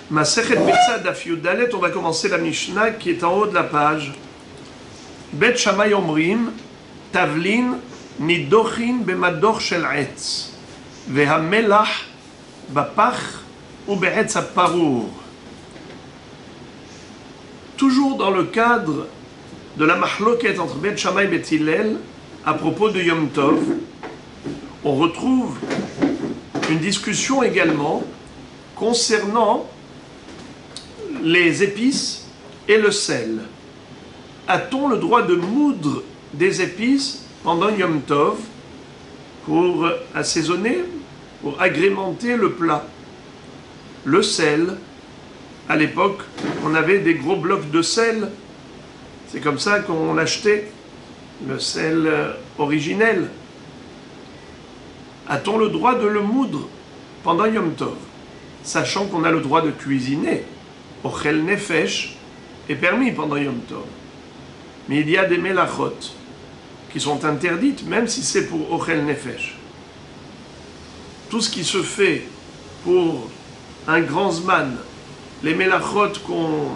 Masechet Betzad Daf Yud Dalet, on va commencer la Mishnah qui est en haut de la page. Bet Shammai Omrim, Tavlin Nidochin Bemadoch Shel Etz, Vehamelach Bapach ou Be'etz Aparur. Toujours dans le cadre de la mahloket entre Bet Shammai et Bet Hillel à propos de Yom Tov, on retrouve une discussion également concernant les épices et le sel. A-t-on le droit de moudre des épices pendant Yom Tov pour assaisonner, pour agrémenter le plat? Le sel, à l'époque, on avait des gros blocs de sel. C'est comme ça qu'on l'achetait, le sel originel. A-t-on le droit de le moudre pendant Yom Tov, sachant qu'on a le droit de cuisiner? Ochel Nefesh est permis pendant Yom Tov. Mais il y a des melachot qui sont interdites, même si c'est pour Ochel Nefesh. Tout ce qui se fait pour un grand zman, les melachot qu'on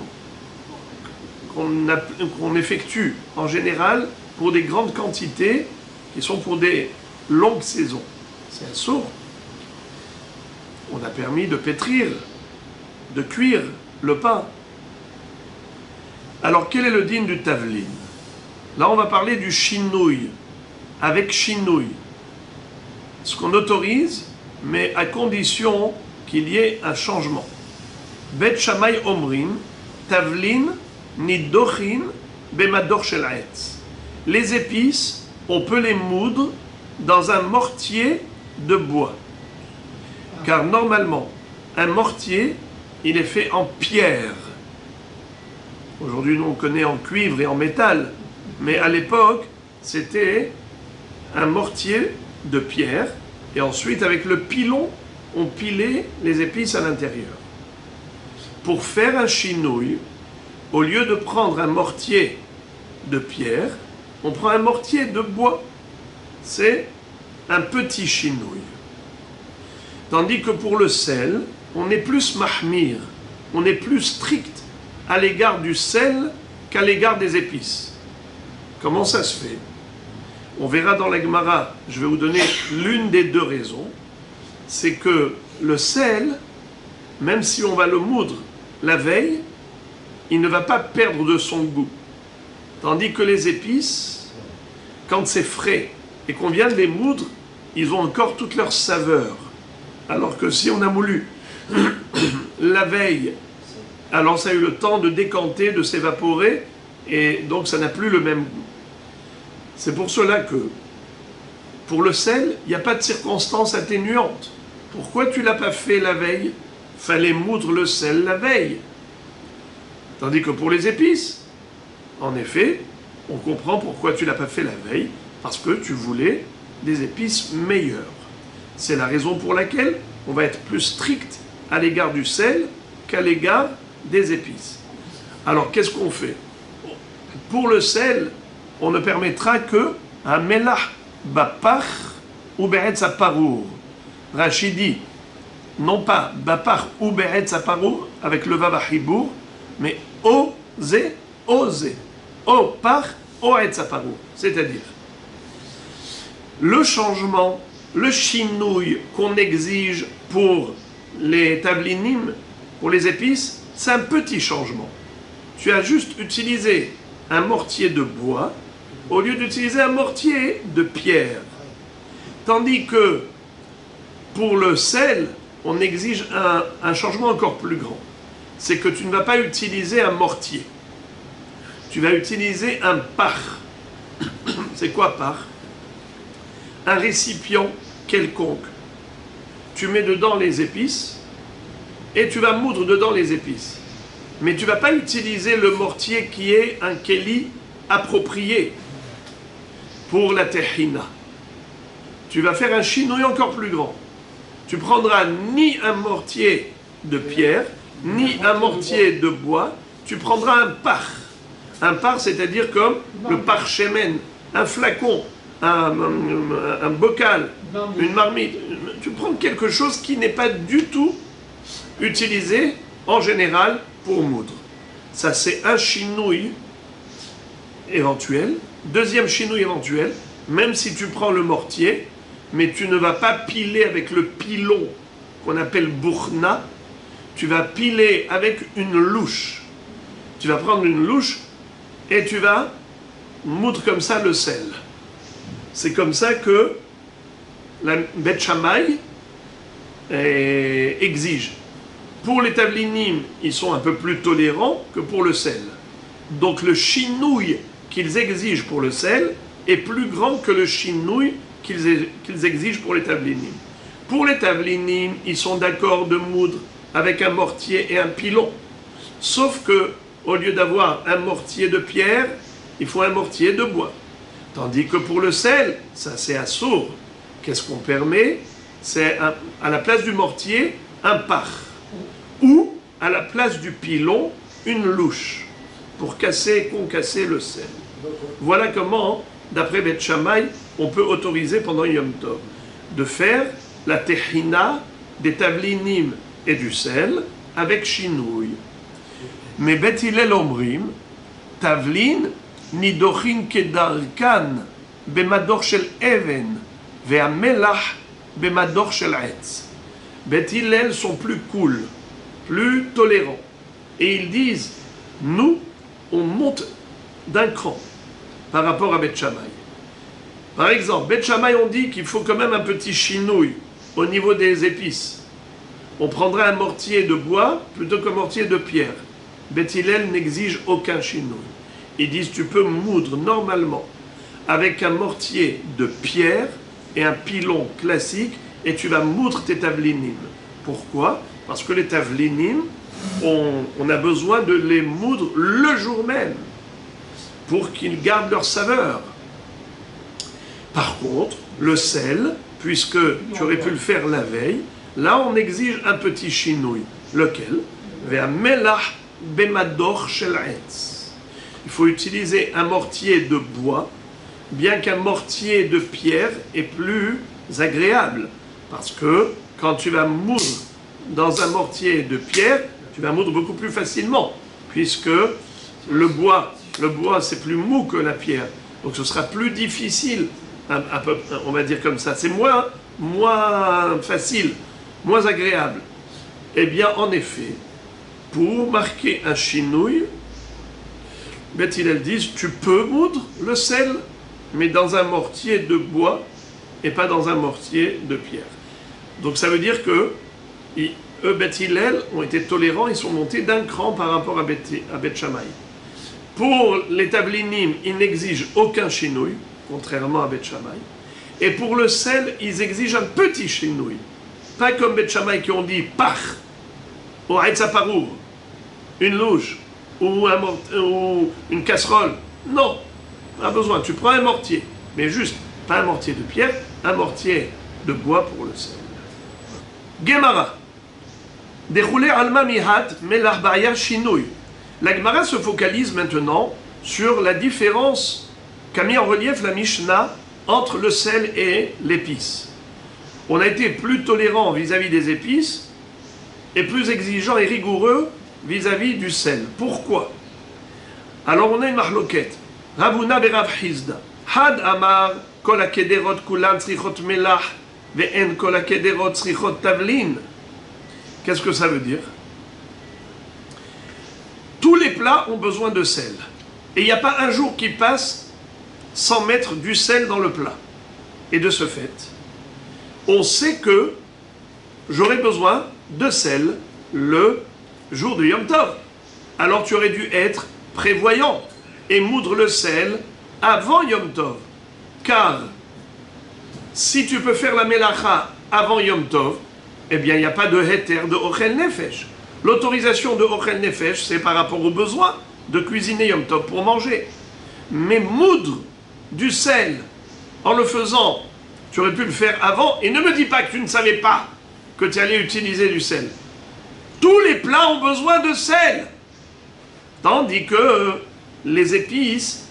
effectue en général pour des grandes quantités, qui sont pour des longues saisons. C'est un sourd. On a permis de pétrir, de cuire le pain. Alors quel est le din du tavlin? Là on va parler du shinouï, avec shinouï. Ce qu'on autorise, mais à condition qu'il y ait un changement. Bet Shammai Omrim, Tavlin Nidochin Bemadoch Shel Etz. Les épices, on peut les moudre dans un mortier de bois. Car normalement, un mortier, il est fait en pierre. Aujourd'hui, nous on connaît en cuivre et en métal. Mais à l'époque, c'était un mortier de pierre. Et ensuite, avec le pilon, on pilait les épices à l'intérieur. Pour faire un chinouille, au lieu de prendre un mortier de pierre, on prend un mortier de bois. C'est un petit chinouille. Tandis que pour le sel, on est plus mahmir, on est plus strict à l'égard du sel qu'à l'égard des épices. Comment ça se fait? On verra dans la Gemara, je vais vous donner l'une des deux raisons. C'est que le sel, même si on va le moudre la veille, il ne va pas perdre de son goût. Tandis que les épices, quand c'est frais et qu'on vient de les moudre, ils ont encore toute leur saveur. Alors que si on a moulu la veille, alors ça a eu le temps de décanter, de s'évaporer, et donc ça n'a plus le même goût. C'est pour cela que, pour le sel, il n'y a pas de circonstance atténuante. Pourquoi tu ne l'as pas fait la veille? Fallait moudre le sel la veille. Tandis que pour les épices, en effet, on comprend pourquoi tu ne l'as pas fait la veille, parce que tu voulais des épices meilleures. C'est la raison pour laquelle on va être plus strict à l'égard du sel qu'à l'égard des épices. Alors qu'est-ce qu'on fait? Pour le sel, on ne permettra que un melach bapach ou be'etz aparur. Rashi dit, non pas bapach ou be'etz aparur avec le vav achibour, mais osé, o par o etz aparur. C'est-à-dire, le changement, le chinouille qu'on exige pour les tablinim, pour les épices, c'est un petit changement. Tu as juste utilisé un mortier de bois au lieu d'utiliser un mortier de pierre. Tandis que pour le sel, on exige un changement encore plus grand. C'est que tu ne vas pas utiliser un mortier. Tu vas utiliser un par. C'est quoi par? Un récipient quelconque. Tu mets dedans les épices et tu vas moudre dedans les épices. Mais tu ne vas pas utiliser le mortier qui est un keli approprié pour la tehina. Tu vas faire un chinouille encore plus grand. Tu prendras ni un mortier de pierre, ni un mortier de bois, tu prendras un par. Un par, c'est-à-dire comme le parchemen, un flacon, un bocal, une marmite. Tu prends quelque chose qui n'est pas du tout utilisé en général pour moudre. Ça, c'est un chinouille éventuel. Deuxième chinouille éventuel, même si tu prends le mortier, mais tu ne vas pas piler avec le pilon qu'on appelle bourna, tu vas piler avec une louche. Tu vas prendre une louche et tu vas moudre comme ça le sel. C'est comme ça que la Beth Shammai exige. Pour les tavlinim, ils sont un peu plus tolérants que pour le sel. Donc le chinouille qu'ils exigent pour le sel est plus grand que le chinouille qu'ils exigent pour les tavlinim. Pour les tavlinim, ils sont d'accord de moudre avec un mortier et un pilon. Sauf que, au lieu d'avoir un mortier de pierre, il faut un mortier de bois. Tandis que pour le sel, ça c'est assourd. Qu'est-ce qu'on permet? C'est à la place du mortier, un par. Ou, à la place du pilon, une louche. Pour concasser le sel. Voilà comment, d'après Beth Shammai, on peut autoriser pendant Yom Tov de faire la tehina des tavlinim et du sel avec chinouille. Mais Beth Hillel omrim, tavlin nidochin kedarkan bemador shel even ve'amelach bemador shel etz. Beth Hillel sont plus cool, plus tolérants. Et ils disent, nous, on monte d'un cran par rapport à Beth Shammai. Par exemple, Beth Shammai, on dit qu'il faut quand même un petit chinouille au niveau des épices. On prendra un mortier de bois plutôt qu'un mortier de pierre. Beth Hillel n'exige aucun chinouille. Ils disent tu peux moudre normalement avec un mortier de pierre et un pilon classique et tu vas moudre tes tavlinim. Pourquoi? Parce que les tavlinim, on a besoin de les moudre le jour même pour qu'ils gardent leur saveur. Par contre, le sel, puisque tu aurais pu le faire la veille, là on exige un petit chinouille. Lequel? Ve'amelach bemador shel etz. Il faut utiliser un mortier de bois, bien qu'un mortier de pierre est plus agréable. Parce que quand tu vas moudre dans un mortier de pierre, tu vas moudre beaucoup plus facilement, puisque le bois c'est plus mou que la pierre. Donc ce sera plus difficile, on va dire comme ça. C'est moins facile, moins agréable. Eh bien, en effet, pour marquer un chinouille, Beth Hillel disent, tu peux moudre le sel, mais dans un mortier de bois et pas dans un mortier de pierre. Donc ça veut dire que eux, Beth Hillel, ont été tolérants, ils sont montés d'un cran par rapport à Beth Shammai. Pour les tavlinim, ils n'exigent aucun chinouille, contrairement à Beth Shammai. Et pour le sel, ils exigent un petit chinouille. Pas comme Beth Shammai qui ont dit pach, ou haïtzaparour, une louche, ou une casserole. Non, pas besoin. Tu prends un mortier, mais juste, pas un mortier de pierre, un mortier de bois pour le sel. Gemara. Déroulé alma mihat melach baya shinouille. La Gemara se focalise maintenant sur la différence qu'a mis en relief la Mishnah entre le sel et l'épice. On a été plus tolérant vis-à-vis des épices et plus exigeant et rigoureux vis-à-vis du sel. Pourquoi? Alors on a une mahloket. Ravuna berav Hizda. Had amar kol hakederot kulan tzrichot melach ve'en kol hakederot tzrichot tavlin. Qu'est-ce que ça veut dire? Tous les plats ont besoin de sel. Et il n'y a pas un jour qui passe sans mettre du sel dans le plat. Et de ce fait, on sait que j'aurai besoin de sel le jour de Yom Tov. Alors tu aurais dû être prévoyant et moudre le sel avant Yom Tov. Car si tu peux faire la melacha avant Yom Tov, eh bien il n'y a pas de heter de ochel nefesh. L'autorisation de ochel nefesh, c'est par rapport au besoin de cuisiner Yom Tov pour manger. Mais moudre du sel en le faisant, tu aurais pu le faire avant, et ne me dis pas que tu ne savais pas que tu allais utiliser du sel. Tous les plats ont besoin de sel. Tandis que les épices,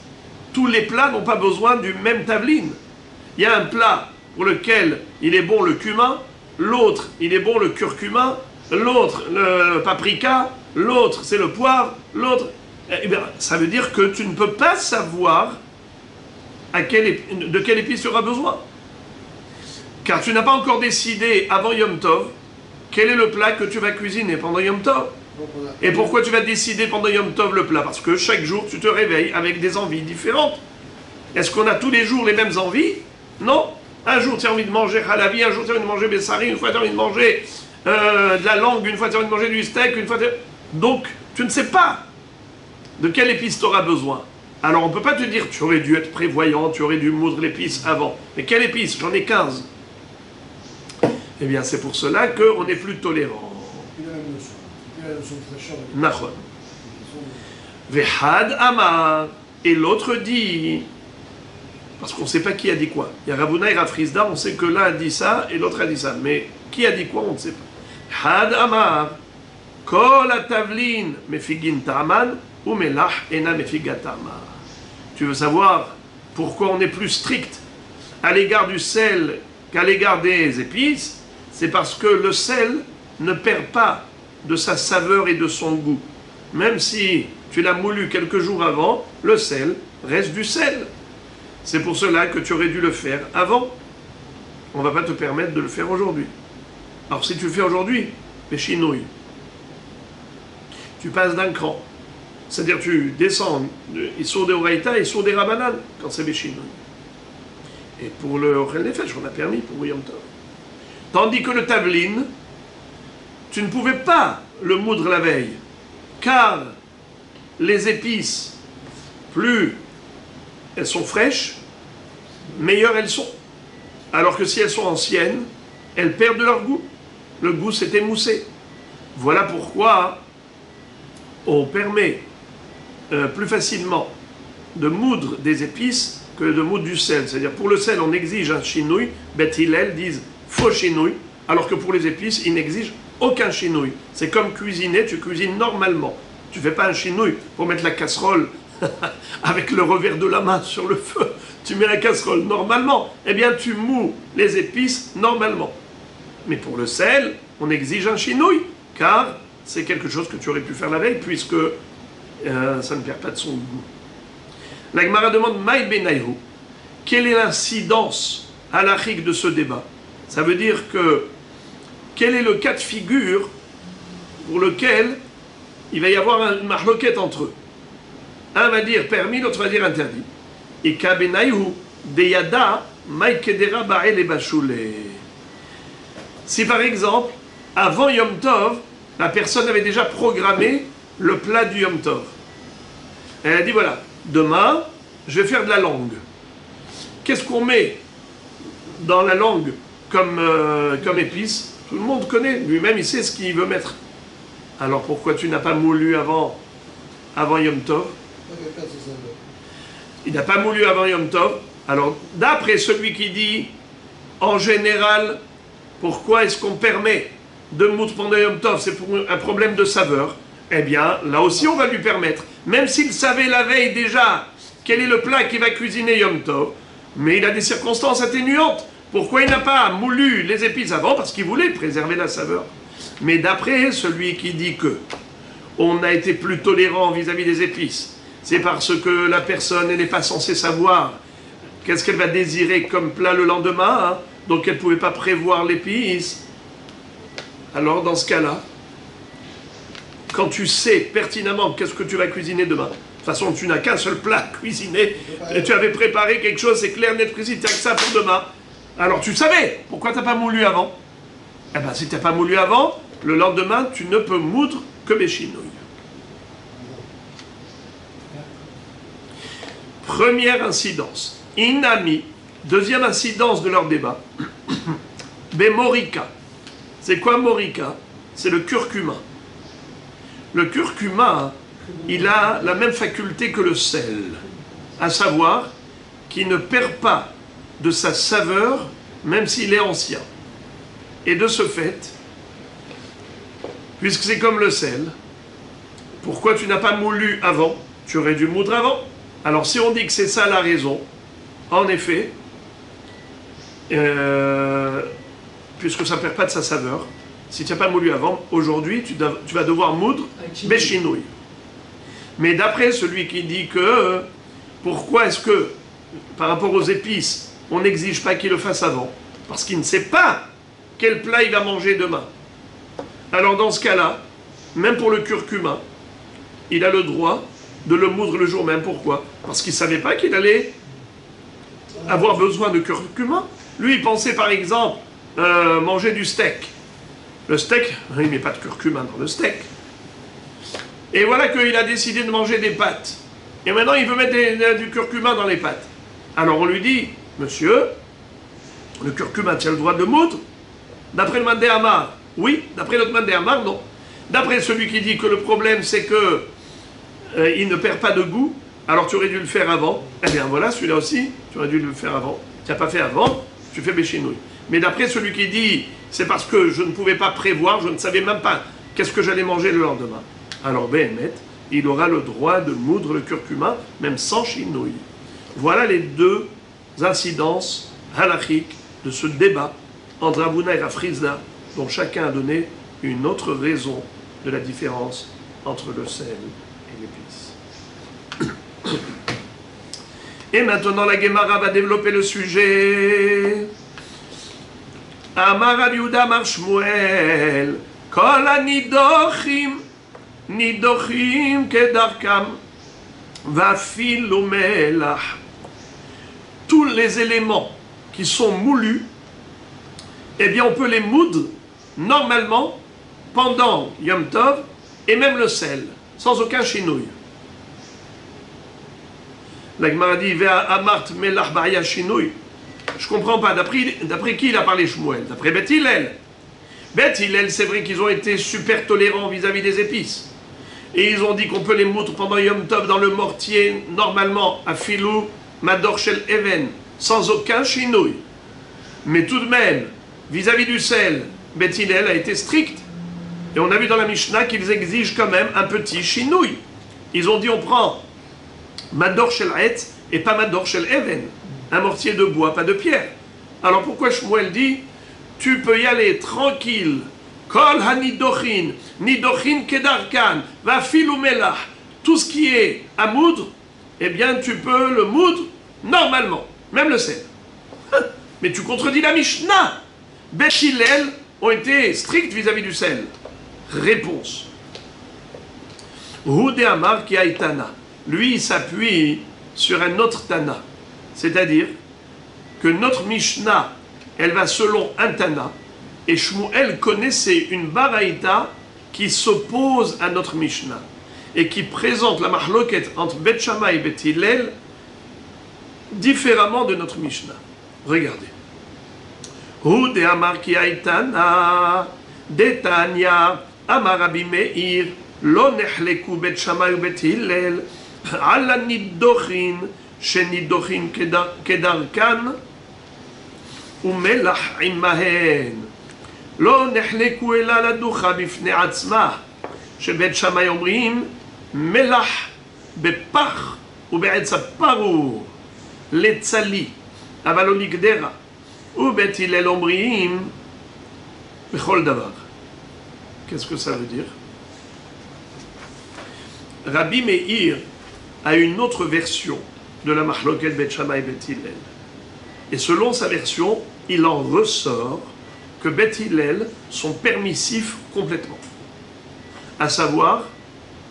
tous les plats n'ont pas besoin du même tavline. Il y a un plat pour lequel il est bon le cumin, l'autre il est bon le curcuma, l'autre le paprika, l'autre c'est le poivre, l'autre... Eh bien, ça veut dire que tu ne peux pas savoir de quelle épice tu auras besoin. Car tu n'as pas encore décidé avant Yom Tov quel est le plat que tu vas cuisiner pendant Yom Tov. Et pourquoi tu vas décider pendant Yom Tov le plat? Parce que chaque jour tu te réveilles avec des envies différentes. Est-ce qu'on a tous les jours les mêmes envies? Non. Un jour tu as envie de manger halavi, un jour tu as envie de manger bessari, une fois tu as envie de manger de la langue, une fois tu as envie de manger du steak, une fois Donc tu ne sais pas de quelle épice tu auras besoin. Alors on ne peut pas te dire tu aurais dû être prévoyant, tu aurais dû moudre l'épice avant. Mais quelle épice? J'en ai 15. Eh bien c'est pour cela qu'on est plus tolérant. Nachon. Vehad Amar. Et l'autre dit, parce qu'on ne sait pas qui a dit quoi. Il y a Ravuna et Rafrizda, on sait que l'un a dit ça et l'autre a dit ça. Mais qui a dit quoi, on ne sait pas. Had Amar. Kol atavlin mefigin ta'aman ou melach ena mefigatama. Tu veux savoir pourquoi on est plus strict à l'égard du sel qu'à l'égard des épices? C'est parce que le sel ne perd pas de sa saveur et de son goût. Même si tu l'as moulu quelques jours avant, le sel reste du sel. C'est pour cela que tu aurais dû le faire avant. On ne va pas te permettre de le faire aujourd'hui. Alors si tu le fais aujourd'hui, béchinouille. Tu passes d'un cran. C'est-à-dire tu descends Issour des Oraïta et Issour des Rabanan quand c'est béchinouille. Et pour le Ochel Nefesh, on a permis pour Yom Tov. Tandis que le tavlin, tu ne pouvais pas le moudre la veille, car les épices, plus elles sont fraîches, meilleures elles sont. Alors que si elles sont anciennes, elles perdent de leur goût. Le goût s'est émoussé. Voilà pourquoi on permet plus facilement de moudre des épices que de moudre du sel. C'est-à-dire pour le sel, on exige un chinouille, Beth Hillel disent faux chinouille, alors que pour les épices, ils n'exigent aucun chinouille. C'est comme cuisiner, tu cuisines normalement. Tu ne fais pas un chinouille pour mettre la casserole avec le revers de la main sur le feu. Tu mets la casserole normalement. Eh bien, tu mous les épices normalement. Mais pour le sel, on exige un chinouille, car c'est quelque chose que tu aurais pu faire la veille, puisque ça ne perd pas de son goût. La Gemara demande Maï Benayhu, quelle est l'incidence halachique de ce débat? Ça veut dire que quel est le cas de figure pour lequel il va y avoir une marloquette entre eux? Un va dire permis, l'autre va dire interdit. Et Kabenayhu deyada maïkedera ba'el et bachoulé. Si par exemple, avant Yom Tov, la personne avait déjà programmé le plat du Yom Tov. Elle a dit voilà, demain, je vais faire de la langue. Qu'est-ce qu'on met dans la langue comme épice? Tout le monde connaît, lui-même il sait ce qu'il veut mettre. Alors pourquoi tu n'as pas moulu avant Yom Tov? Il n'a pas moulu avant Yom Tov. Alors d'après celui qui dit, en général, pourquoi est-ce qu'on permet de moudre pendant Yom Tov? C'est pour un problème de saveur. Eh bien, là aussi on va lui permettre. Même s'il savait la veille déjà quel est le plat qu'il va cuisiner Yom Tov, mais il a des circonstances atténuantes. Pourquoi il n'a pas moulu les épices avant? Parce qu'il voulait préserver la saveur. Mais d'après celui qui dit que on a été plus tolérant vis-à-vis des épices, c'est parce que la personne, elle n'est pas censée savoir qu'est-ce qu'elle va désirer comme plat le lendemain, hein, donc elle ne pouvait pas prévoir l'épice. Alors dans ce cas-là, quand tu sais pertinemment qu'est-ce que tu vas cuisiner demain, de toute façon tu n'as qu'un seul plat cuisiné, et tu avais préparé quelque chose, c'est clair, net, précis, tu n'as que ça pour demain. Alors tu savais, pourquoi tu n'as pas moulu avant? Eh bien si tu n'as pas moulu avant, le lendemain tu ne peux moudre que béchinouille. Première incidence. Inami, deuxième incidence de leur débat. Bémorika. C'est quoi morika? C'est le curcuma. Le curcuma, il a la même faculté que le sel, à savoir qu'il ne perd pas de sa saveur, même s'il est ancien. Et de ce fait, puisque c'est comme le sel, pourquoi tu n'as pas moulu avant? Tu aurais dû moudre avant. Alors si on dit que c'est ça la raison, en effet, puisque ça ne perd pas de sa saveur, Si tu n'as pas moulu avant, aujourd'hui, tu vas devoir moudre béchinouille. Mais d'après celui qui dit que, pourquoi est-ce que, par rapport aux épices, on n'exige pas qu'il le fasse avant? Parce qu'il ne sait pas quel plat il va manger demain. Alors dans ce cas-là, même pour le curcuma, il a le droit de le moudre le jour même. Pourquoi? Parce qu'il ne savait pas qu'il allait avoir besoin de curcuma. Lui, il pensait par exemple manger du steak. Le steak, il ne met pas de curcuma dans le steak. Et voilà qu'il a décidé de manger des pâtes. Et maintenant, il veut mettre du curcuma dans les pâtes. Alors on lui dit, monsieur, le curcuma, tu as le droit de le moudre? D'après le Mandé Amar, oui. D'après l'autre Mandé Amar, non. D'après celui qui dit que le problème, c'est que il ne perd pas de goût, alors tu aurais dû le faire avant. Eh bien voilà, celui-là aussi, tu aurais dû le faire avant. Tu n'as pas fait avant, tu fais béchinouille. Mais d'après celui qui dit, c'est parce que je ne pouvais pas prévoir, je ne savais même pas qu'est-ce que j'allais manger le lendemain. Alors Béhémet, il aura le droit de moudre le curcuma, même sans chinouille. Voilà les deux incidences halachiques de ce débat entre Abouna et Rafrizda, dont chacun a donné une autre raison de la différence entre le sel et l'épice. Et maintenant, la Gemara va développer le sujet. Amar Rav Yehuda Amar Shmuel, Kol hanidochim, nidochim kedarkam, vafilu melach. Tous les éléments qui sont moulus, eh bien on peut les moudre normalement pendant Yom Tov et même le sel, sans aucun chinouille. La Gemara dit Amart melach ba'ya chinouille. Je ne comprends pas. D'après qui il a parlé Shmuel? D'après Beth Hillel. Beth Hillel, c'est vrai qu'ils ont été super tolérants vis-à-vis des épices. Et ils ont dit qu'on peut les moudre pendant Yom Tov dans le mortier, normalement, à filou, mador shel even, sans aucun chinouille. Mais tout de même, vis-à-vis du sel, Beth Hillel a été strict. Et on a vu dans la Mishnah qu'ils exigent quand même un petit chinouille. Ils ont dit on prend mador shel etz et pas mador shel even. Un mortier de bois, pas de pierre. Alors pourquoi Shmuel dit tu peux y aller tranquille? Kol hanidochin, nidochin kedarkan, va filu melach. Tout ce qui est à moudre, eh bien tu peux le moudre normalement, même le sel. Mais tu contredis la Mishnah. Beth Hillel ont été stricts vis-à-vis du sel. Réponse. Hudé Amar ki aitana. Lui, il s'appuie sur un autre Tana. C'est-à-dire que notre Mishnah, elle va selon un Tana, et Shmuel connaissait une Baraïta qui s'oppose à notre Mishnah, et qui présente la mahloket entre Beth Shammai et Beth Hillel différemment de notre Mishnah. Regardez. Hu de Amar ki aitana, Detanya, Amar Rabbi Meir, Lo nechleku Beth Shammai ou Beth Hillel, Ala nidochin, שנידוחים כדרכן ומלח עמהן לא נחלקו אלא לדוחה בפני עצמה שבית שמאי אומרים מלח בפח ובעץ הפרור לצלי אבל לא נגדרה ובית הלל אומרים בכל דבר. Qu'est-ce que ça veut dire? Rabbi Meir a une autre version de la Mahloket Beth Shammai et Beth Hillel. Et selon sa version, il en ressort que Beth Hillel sont permissifs complètement. À savoir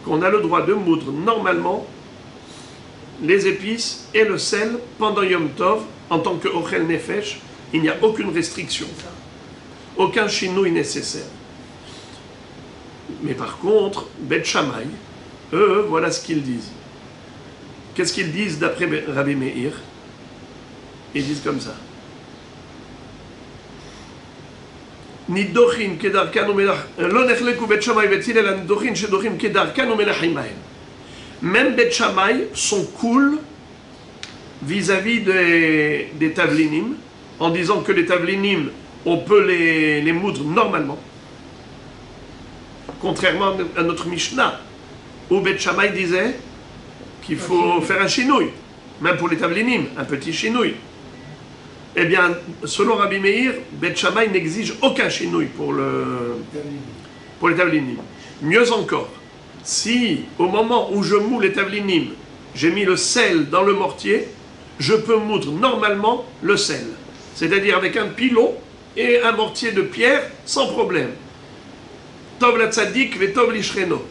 qu'on a le droit de moudre normalement les épices et le sel pendant Yom Tov en tant que Ochel Nefesh. Il n'y a aucune restriction, aucun chinouille nécessaire. Mais par contre, Beth Shammai, eux, voilà ce qu'ils disent. Qu'est-ce qu'ils disent d'après Rabbi Meir? Ils disent comme ça. Nidochin kedarkan umelach lo nechleku Beth Shammai Beth Hillel nidochin shedochim kedarkan umelachim bahem. Même Beth Shammai sont cool vis-à-vis des tavlinim, en disant que les tavlinim, on peut les moudre normalement. Contrairement à notre Mishnah, où Beth Shammai disait qu'il faut faire un chinouille, même pour les tavlinim, un petit chinouille. Eh bien, selon Rabbi Meir, Bet Shammai n'exige aucun chinouille pour les tavlinim. Mieux encore, si au moment où je moule les tavlinim, j'ai mis le sel dans le mortier, je peux moudre normalement le sel. C'est-à-dire avec un pilon et un mortier de pierre sans problème. Tov la tzadik ve tov lishreno.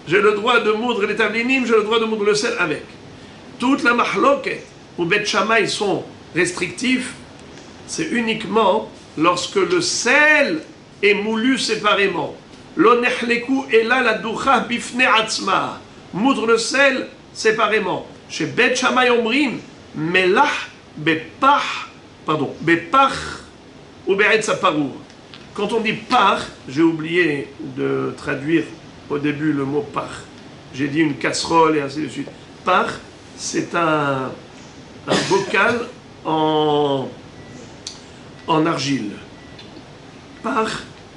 J'ai le droit de moudre les tavlinim, j'ai le droit de moudre le sel avec. Toute la mahloket où Bet Shammai sont restrictifs, c'est uniquement lorsque le sel est moulu séparément. Lo nechleku ela la ducha bifne atzma. Moudre le sel séparément. Chez Bet Shammai omrim, melach bepach, ou be'etz aparur. Quand on dit par, j'ai oublié de traduire au début le mot par. J'ai dit une casserole et ainsi de suite. Par, c'est un bocal en argile. Par,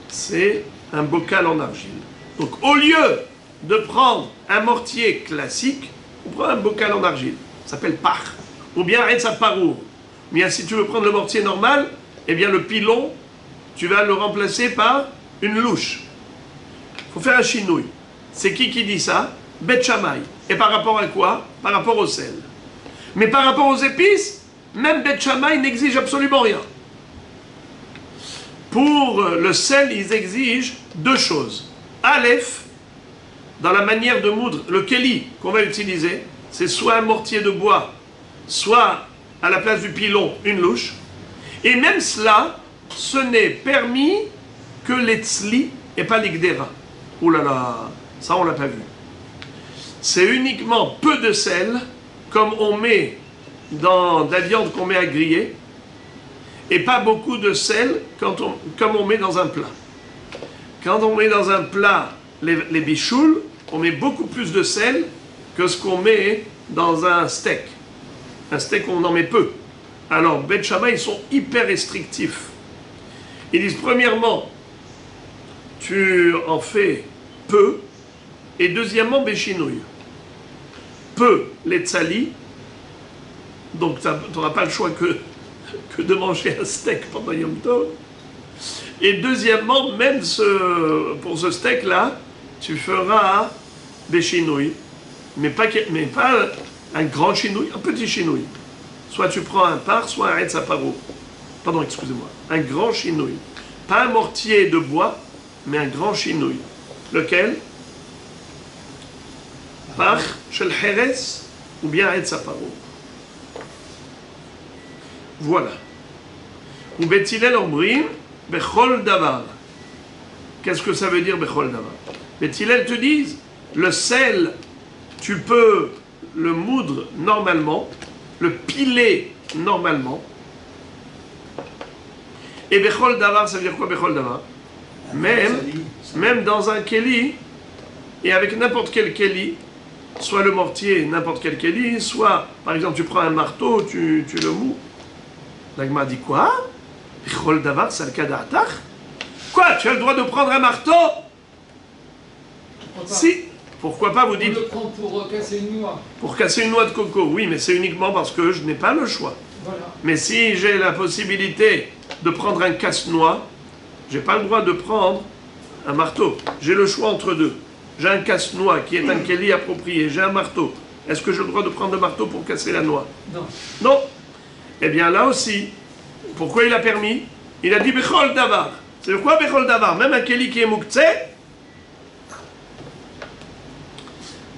c'est un bocal en argile. Donc au lieu de prendre un mortier classique, on prend un bocal en argile. Ça s'appelle par. Ou bien etz aparur. Ou bien si tu veux prendre le mortier normal, eh bien le pilon, tu vas le remplacer par une louche. Il faut faire un chinouille. C'est qui dit ça? Bet Shammai. Et par rapport à quoi? Par rapport au sel. Mais par rapport aux épices, même Bet Shammai n'exige absolument rien. Pour le sel, ils exigent deux choses. Aleph, dans la manière de moudre, le keli qu'on va utiliser, c'est soit un mortier de bois, soit à la place du pilon, une louche. Et même cela, ce n'est permis que les tzli et pas l'igdera. Ouh là là, ça on l'a pas vu. C'est uniquement peu de sel, comme on met dans de la viande qu'on met à griller, et pas beaucoup de sel comme on met dans un plat. Quand on met dans un plat les bichoules, on met beaucoup plus de sel que ce qu'on met dans un steak. Un steak, on en met peu. Alors, Bet Shammai, ils sont hyper restrictifs. Ils disent, premièrement, tu en fais peu, et deuxièmement, béchinouille. Peu, les tsali, donc tu n'auras pas le choix que de manger un steak pendant Yom Tov. Et deuxièmement, même pour ce steak-là, tu feras béchinouille, mais pas un grand chinouille, un petit chinouille. Soit tu prends un par, soit un etz aparur. Pardon, excusez-moi. Un grand chinouille. Pas un mortier de bois, mais un grand chinouille. Lequel? Par shel heres ou bien etz aparur. Voilà. Ou Bet Hillel omrim bechol davar. Qu'est-ce que ça veut dire bechol davar? Bet Hillel te disent, le sel, tu peux le moudre normalement, le piler normalement. Et bechol davar, ça veut dire quoi bechol davar? Même dans un keli, et avec n'importe quel keli, soit le mortier, n'importe quel keli, soit, par exemple, tu prends un marteau, tu le mous. L'agma dit quoi? Bechol davar, c'est le cas d'atach? Quoi? Tu as le droit de prendre un marteau? Si. Pourquoi pas, vous dites... On le prend pour casser une noix. Pour casser une noix de coco, oui, mais c'est uniquement parce que je n'ai pas le choix. Voilà. Mais si j'ai la possibilité de prendre un casse-noix, je n'ai pas le droit de prendre un marteau. J'ai le choix entre deux. J'ai un casse-noix qui est un keli approprié, j'ai un marteau. Est-ce que j'ai le droit de prendre le marteau pour casser la noix? Non. Non. Eh bien là aussi, pourquoi il a permis? Il a dit Bechol Davar. C'est quoi Bechol Davar? Même un keli qui est mouktsé.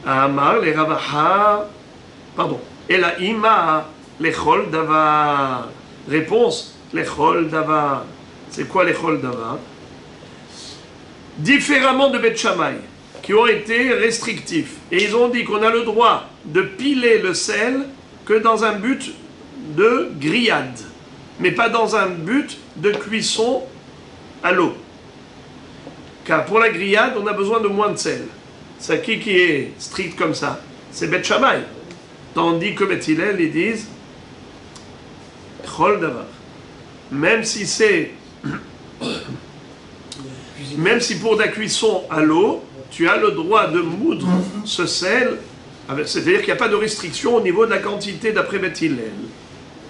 Amar le Ravaha, pardon, et la Ima, l'Echol Davar. Réponse, l'Echol Davar. C'est quoi l'Echol Davar? Différemment de Bet Shammai, qui ont été restrictifs. Et ils ont dit qu'on a le droit de piler le sel que dans un but de grillade, mais pas dans un but de cuisson à l'eau. Car pour la grillade, on a besoin de moins de sel. C'est qui est strict comme ça? C'est Bet Shammai. Tandis que Bet Hillel, ils disent Chol Davar. Même si pour la cuisson à l'eau, tu as le droit de moudre ce sel, c'est-à-dire qu'il n'y a pas de restriction au niveau de la quantité d'après Bet Hillel.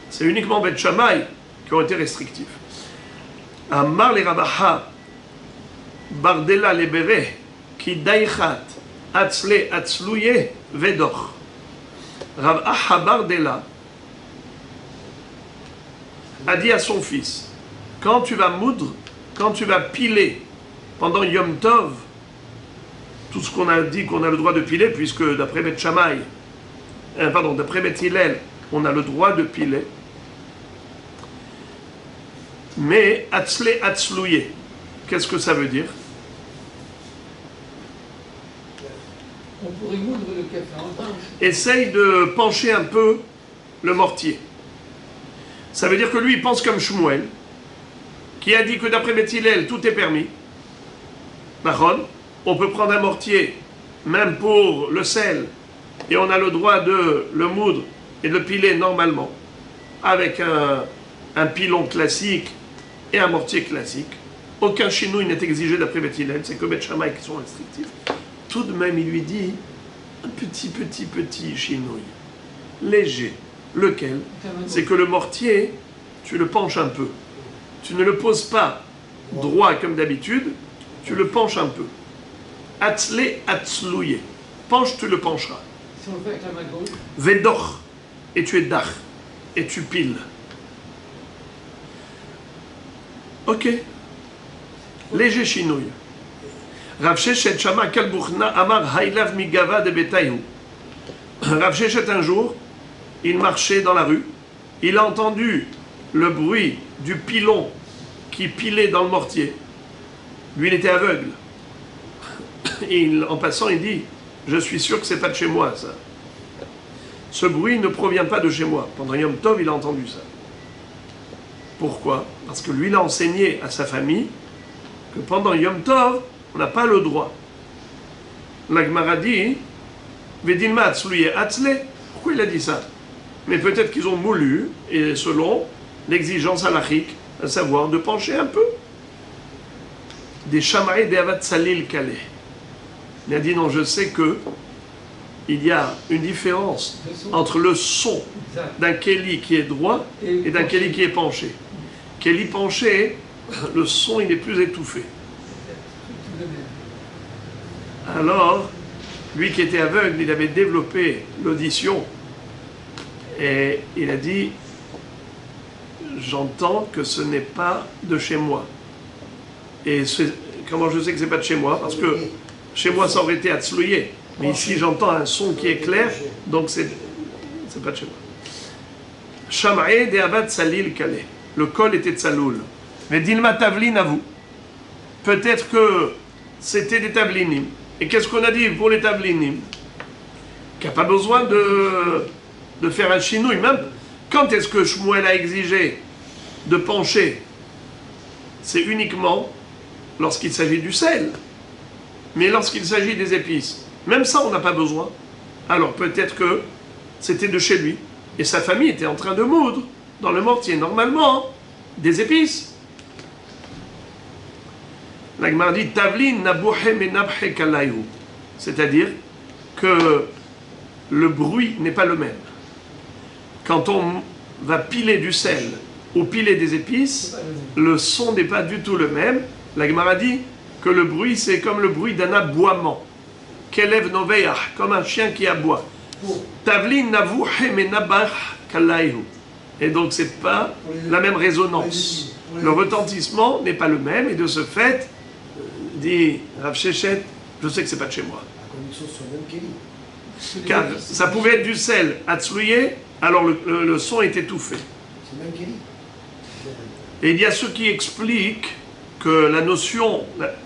C'est uniquement Bet Shammai qui ont été restrictifs. Amar le Rabaha, Bardela le Bere, qui daïchat, atzle, atzlouye, vedor. Rabaha Bardela a dit à son fils, quand tu vas moudre, quand tu vas piler pendant Yom Tov, tout ce qu'on a dit qu'on a le droit de piler, puisque d'après Bet Shammai, d'après Bet Hillel, on a le droit de piler, mais atzle atzlouye, qu'est-ce que ça veut dire? On pourrait moudre le café en train. Essaye de pencher un peu le mortier. Ça veut dire que lui, il pense comme Shmuel, qui a dit que d'après Bet Hillel, tout est permis. Nahon, on peut prendre un mortier, même pour le sel, et on a le droit de le moudre et de le piler normalement, avec un pilon classique et un mortier classique. Aucun chinouille n'est exigé d'après Bet Hillel, c'est que Bet Shammai qui sont restrictifs. Tout de même, il lui dit un petit chinouille, léger. Lequel? C'est que le mortier, tu le penches un peu. Tu ne le poses pas droit comme d'habitude, tu le penches un peu. Atzle atzlouye. Penche, tu le pencheras. Si on le fait avec la main gauche. Vedor. Et tu es dach. Et tu piles. Ok. Léger chinouille. Rav Sheshet Shama Kalbuchna Amar Hailav Migava de Betayhu. Rav Sheshet un jour, il marchait dans la rue, il a entendu le bruit du pilon qui pilait dans le mortier. Lui, il était aveugle. Et en passant, il dit, je suis sûr que c'est pas de chez moi, ça. Ce bruit ne provient pas de chez moi. Pendant Yom Tov, il a entendu ça. Pourquoi? Parce que lui, il a enseigné à sa famille que pendant Yom Tov, on n'a pas le droit. La Gemara dit, Vedilma atzluye atzle. Pourquoi il a dit ça? Mais peut-être qu'ils ont moulu, et selon l'exigence halachique, à savoir de pencher un peu. Des Shamaï de Avat Salil Kaleh. Il a dit non, je sais que il y a une différence entre le son d'un Kéli qui est droit et d'un Kéli qui est penché. Kéli penché, le son il est plus étouffé. Alors, lui qui était aveugle, il avait développé l'audition. Et il a dit, j'entends que ce n'est pas de chez moi. Et comment je sais que ce n'est pas de chez moi? Parce que chez moi, ça aurait été atzlouye. Mais ici, j'entends un son qui est clair, donc c'est pas de chez moi. Shamaï de Abad Salil Kaleh. Le col était Tsaloul. Mais Dilma Tavlin à vous. Peut-être que c'était des tablinim. Et qu'est-ce qu'on a dit pour les tablinim? Qu'il n'y a pas besoin de faire un chinouille. Même quand est-ce que Shmuel a exigé de pencher? C'est uniquement lorsqu'il s'agit du sel. Mais lorsqu'il s'agit des épices, même ça on n'a pas besoin. Alors peut-être que c'était de chez lui. Et sa famille était en train de moudre dans le mortier, normalement, des épices. La Gemara dit Tavlin nabouhem et nabhe kalayhu. C'est-à-dire que le bruit n'est pas le même. Quand on va piler du sel ou piler des épices, le son n'est pas du tout le même. La Gemara dit que le bruit, c'est comme le bruit d'un aboiement. Kelev noveyach, comme un chien qui aboie. Tavlin navouhem et nabach kalayhu. Et donc, c'est pas la même résonance. Le retentissement n'est pas le même, et de ce fait, dit Rav Sheshet, je sais que c'est pas de chez moi. Car ça pouvait être du sel atzlouye, alors le son est étouffé. Et il y a ceux qui expliquent que la notion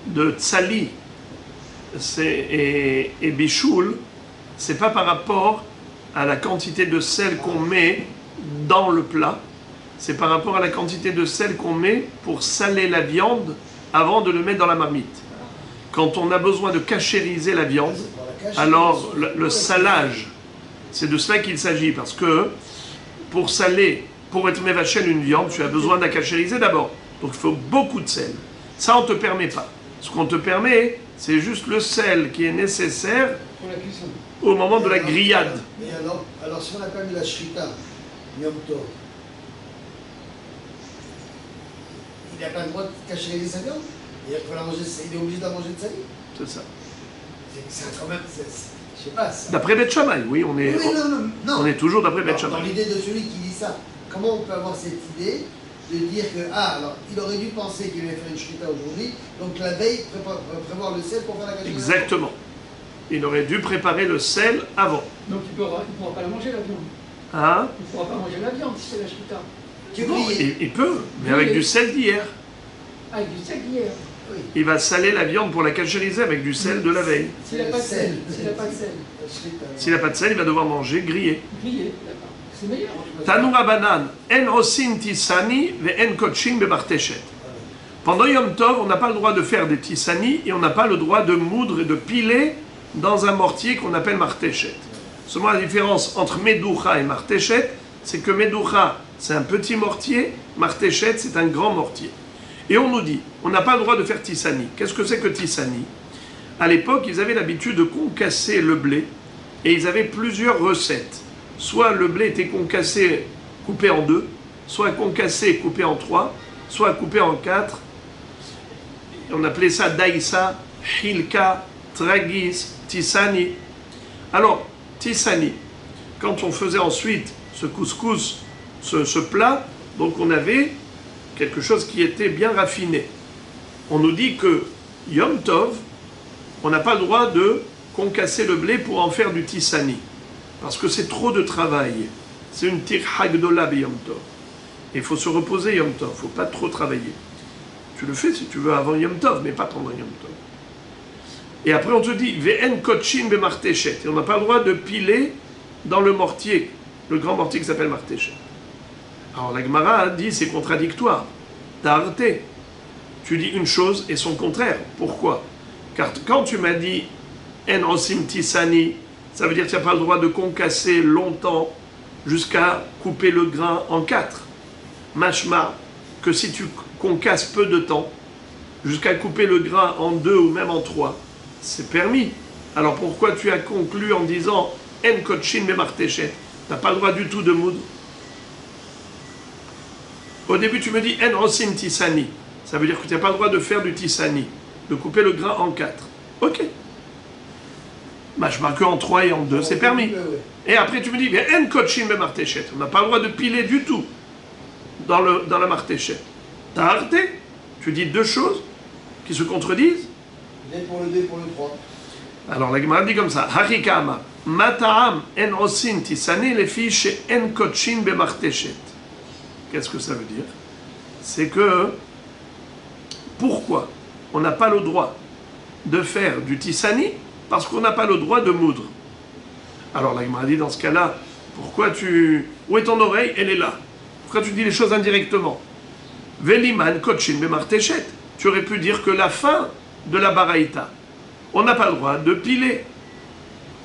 de tsali et bichoul, c'est pas par rapport à la quantité de sel qu'on met dans le plat, c'est par rapport à la quantité de sel qu'on met pour saler la viande avant de le mettre dans la marmite. Quand on a besoin de cachériser la viande, alors le salage, c'est de cela qu'il s'agit, parce que pour saler, pour être mévachel une viande, tu as besoin de la cachériser d'abord. Donc il faut beaucoup de sel. Ça, on ne te permet pas. Ce qu'on te permet, c'est juste le sel qui est nécessaire au moment de la grillade. Mais alors si on n'a pas mis la shrita, Yom Tov, n'a pas le droit de cacher sa viande. Il est obligé d'en manger de sa vie. C'est ça. C'est quand même, je sais pas. Ça... D'après Beth Shammai, oui, on est, oui, non. on est toujours d'après Beth Dans Shammai. l'idée de celui qui dit ça, comment on peut avoir cette idée de dire que, alors, il aurait dû penser qu'il allait faire une shrita aujourd'hui, donc la veille, prévoir le sel pour faire la cachette. Exactement. Il aurait dû préparer le sel avant. Donc il ne pourra pas la manger, la viande. Hein? Il ne pourra pas manger la viande si c'est la shrita. Non, il peut, mais avec du sel d'hier. Avec du sel d'hier. Oui. Il va saler la viande pour la cachériser avec du sel de la veille. S'il n'a pas de sel. S'il n'a pas de sel. S'il n'a pas de sel, il va devoir manger grillé. Grillé, d'accord. C'est meilleur. Tanoura banan, en osin tisani ve en kochin bemarteshet. Pendant Yom Tov, on n'a pas le droit de faire des tisani et on n'a pas le droit de moudre et de piler dans un mortier qu'on appelle marteshet. Seulement la différence entre medoucha et marteshet, c'est que medoucha, c'est un petit mortier, marteshet, c'est un grand mortier. Et on nous dit, on n'a pas le droit de faire tisani. Qu'est-ce que c'est que tisani? À l'époque, ils avaient l'habitude de concasser le blé et ils avaient plusieurs recettes. Soit le blé était concassé, coupé en deux, soit concassé, coupé en trois, soit coupé en quatre. On appelait ça daïsa, hilka, tragis, tisani. Alors, tisani, quand on faisait ensuite ce couscous, ce plat, donc on avait quelque chose qui était bien raffiné. On nous dit que Yom Tov, on n'a pas le droit de concasser le blé pour en faire du tisani. Parce que c'est trop de travail. C'est une tirha gdola Yom Tov. Il faut se reposer Yom Tov, il ne faut pas trop travailler. Tu le fais si tu veux avant Yom Tov, mais pas pendant Yom Tov. Et après on te dit, ve'en kochin bemarteshet. Et on n'a pas le droit de piler dans le mortier, le grand mortier qui s'appelle marteshet. Alors la Gemara dit c'est contradictoire. T'as arrêté. Tu dis une chose et son contraire. Pourquoi? Car quand tu m'as dit en osim tisani, ça veut dire que tu n'as pas le droit de concasser longtemps jusqu'à couper le grain en quatre. Mashma, que si tu concasses peu de temps, jusqu'à couper le grain en deux ou même en trois, c'est permis. Alors pourquoi tu as conclu en disant en kochin bemarteshet? Tu n'as pas le droit du tout de moudre. Au début, tu me dis en osim tisani. Ça veut dire que tu n'as pas le droit de faire du tisani, de couper le grain en quatre. Ok. Mashma que en 3 et en 2, c'est permis. Et après, tu me dis, en kochin bemarteshet. On n'a pas le droit de piler du tout dans la marteshet. T'as arrêté? Tu dis deux choses qui se contredisent. Deux pour le 2 pour le 3. Alors la Gemara dit comme ça, Harikama, Mata'am en osin tisani les filles chez en kochin bemarteshet. Qu'est-ce que ça veut dire? C'est que, pourquoi on n'a pas le droit de faire du tisani? Parce qu'on n'a pas le droit de moudre. Alors la Gemara dit dans ce cas-là, où est ton oreille? Elle est là. Pourquoi tu dis les choses indirectement? Veliman kochin bemarteshet. Tu aurais pu dire que la fin de la baraïta, on n'a pas le droit de piler.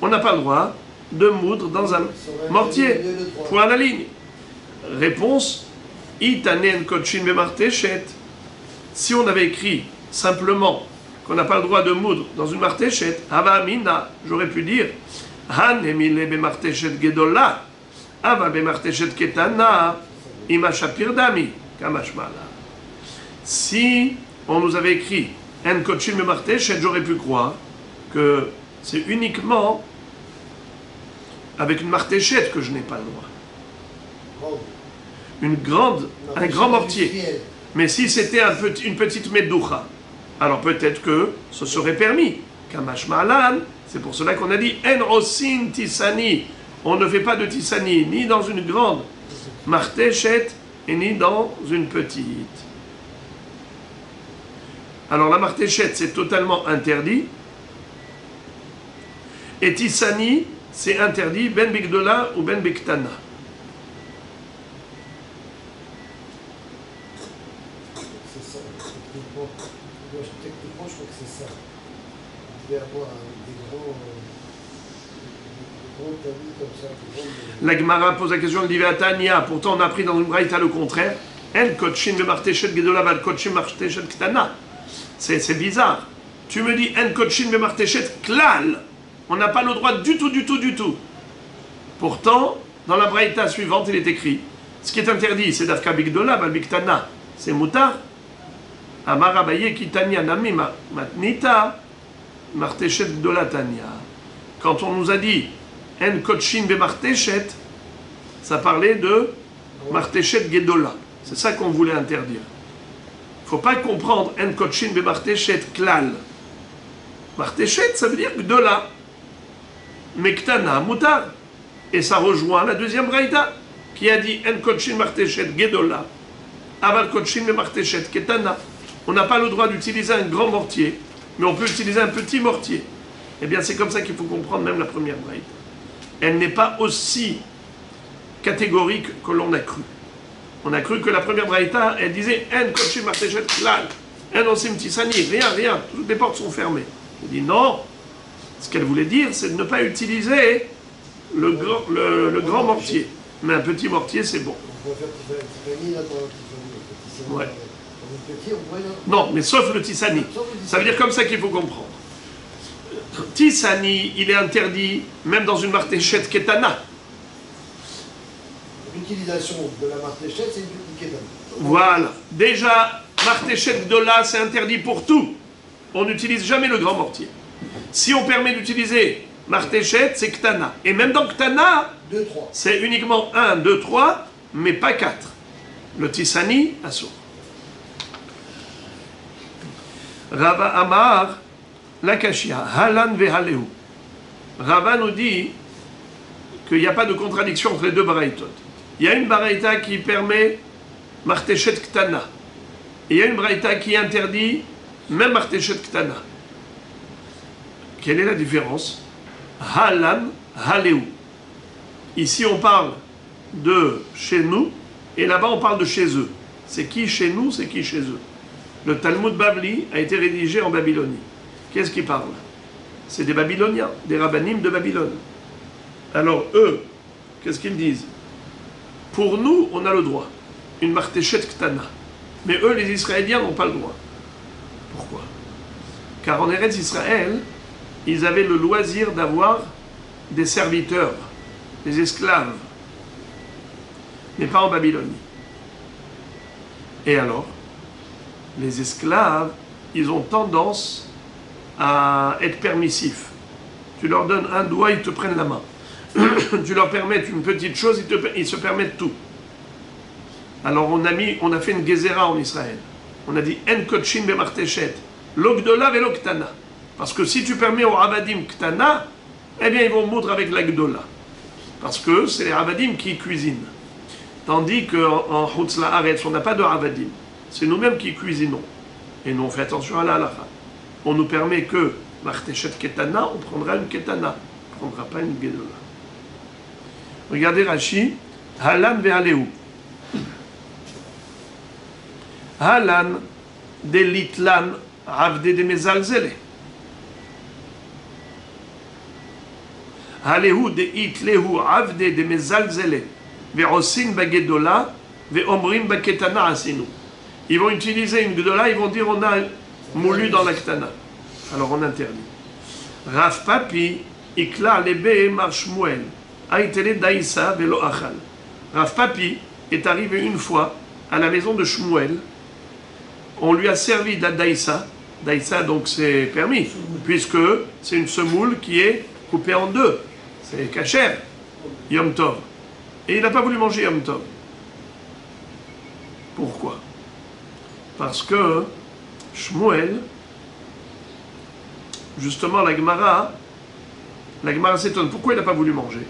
On n'a pas le droit de moudre dans un mortier. Point à la ligne. Réponse, itanen kochin bemarteshet. Si on avait écrit simplement qu'on n'a pas le droit de moudre dans une marteshet, Ava Amina, j'aurais pu dire, Han emile bemarteshet gedola, Ava bemarteshet ketana, ima shapirdami, kamashmala. Si on nous avait écrit En kochin bemarteshet, j'aurais pu croire que c'est uniquement avec une marteshet que je n'ai pas le droit. Un grand mortier. Mais si c'était une petite medoucha, alors peut-être que ce serait permis. Kamash Ma'alan, c'est pour cela qu'on a dit En osin tisani. On ne fait pas de tisani ni dans une grande marteshet et ni dans une petite. Alors la marteshet c'est totalement interdit. Et tisani c'est interdit ben bigdola ou ben biktana. Techniquement, je crois que c'est ça. Il devait y avoir des gros tamis comme ça. La Gemara pose la question, elle dit Tania, pourtant on a appris dans une braïta le contraire. En kochin bemarteshet gedola val kochin marteshet ktana. C'est bizarre. Tu me dis en kochin bemarteshet klal. On n'a pas le droit du tout. Pourtant, dans la braïta suivante, il est écrit ce qui est interdit, c'est dafka bigdola val biktana. C'est moutar. Amar Abaye Kitania Nami Matnita Marteshet Gdolatania. Quand on nous a dit En Kotchin Be Marteshet, ça parlait de Marteshet Gedola. C'est ça qu'on voulait interdire. Il ne faut pas comprendre En Kotchin Be Marteshet Klal. Marteshet, ça veut dire Gdola. Mektana Mutar. Et ça rejoint la deuxième braïta qui a dit En Kotchin Marteshet Gedola. Aval Kotchin Be Marteshet Ketana. On n'a pas le droit d'utiliser un grand mortier, mais on peut utiliser un petit mortier. Eh bien, c'est comme ça qu'il faut comprendre même la première braïta. Elle n'est pas aussi catégorique que l'on a cru. On a cru que la première braïta, elle disait En Kotchin Marteshet Klal. En Osim Tisani. Rien. Toutes les portes sont fermées. Elle dit non. Ce qu'elle voulait dire, c'est de ne pas utiliser le grand mortier. Mais un petit mortier, c'est bon. On peut faire Tiffany là pour Tiffany. Ouais. Non, mais sauf le Tissani. Ça veut dire comme ça qu'il faut comprendre. Tissani, il est interdit même dans une martéchette Ketana. L'utilisation de la martéchette, c'est une Ketana. Voilà. Déjà, martéchette Gdola, c'est interdit pour tout. On n'utilise jamais le grand mortier. Si on permet d'utiliser martéchette, c'est Ktana. Et même dans Ktana, 2, 3. c'est uniquement 1, 2, 3, mais pas 4. Le Tissani, assourd. Rava Amar, Lakashia, Halan Vehaleu. Rava nous dit qu'il n'y a pas de contradiction entre les deux baraïtot. Il y a une baraïta qui permet Martéchet Ktana. Et il y a une baraïta qui interdit même Martéchet Ktana. Quelle est la différence? Halan, Haleu. Ici on parle de chez nous et là-bas on parle de chez eux. C'est qui chez nous, c'est qui chez eux. Le Talmud Bavli a été rédigé en Babylonie. Qu'est-ce qu'ils parlent? C'est des Babyloniens, des rabbinim de Babylone. Alors eux, qu'est-ce qu'ils disent? Pour nous, on a le droit. Une martéchet ktana. Mais eux, les Israéliens, n'ont pas le droit. Pourquoi? Car en Eretz Israël, ils avaient le loisir d'avoir des serviteurs, des esclaves. Mais pas en Babylonie. Et alors? Les esclaves, ils ont tendance à être permissifs. Tu leur donnes un doigt, ils te prennent la main. Tu leur permets une petite chose, ils se permettent tout. Alors on a fait une gezera en Israël. On a dit En Kotchin Be Marteshet, l'Ogdola ve l'Oktana. Parce que si tu permets aux Abadim Ktana, eh bien ils vont moudre avec l'Agdola. Parce que c'est les Abadim qui cuisinent. Tandis qu'en Chutz La'aretz, on n'a pas de Abadim. C'est nous-mêmes qui cuisinons. Et nous, on fait attention à la halakha. On nous permet que Martéchet Ketana, on prendra une Ketana. On ne prendra pas une Gedola. Regardez Rashi. Halan ve'aleu. Halan de litlan avde de mezalzele. Halehu de itlehu avde de mezalzele. Ve'osin bagedola. Ve'omrim baketana asinu. Ils vont utiliser une Gdola, ils vont dire on a moulu dans la Ktana. Alors on interdit. Rav Papi, Ikla lebe mar Shmuel, Aitele daïsa velo achal. Rav Papi est arrivé une fois à la maison de Shmuel. On lui a servi de la daïsa. Daïsa, donc c'est permis, puisque c'est une semoule qui est coupée en deux. C'est kasher, Yom Tov. Et il n'a pas voulu manger Yom Tov. Pourquoi? Parce que Shmuel, justement la Gemara s'étonne. Pourquoi il n'a pas voulu manger?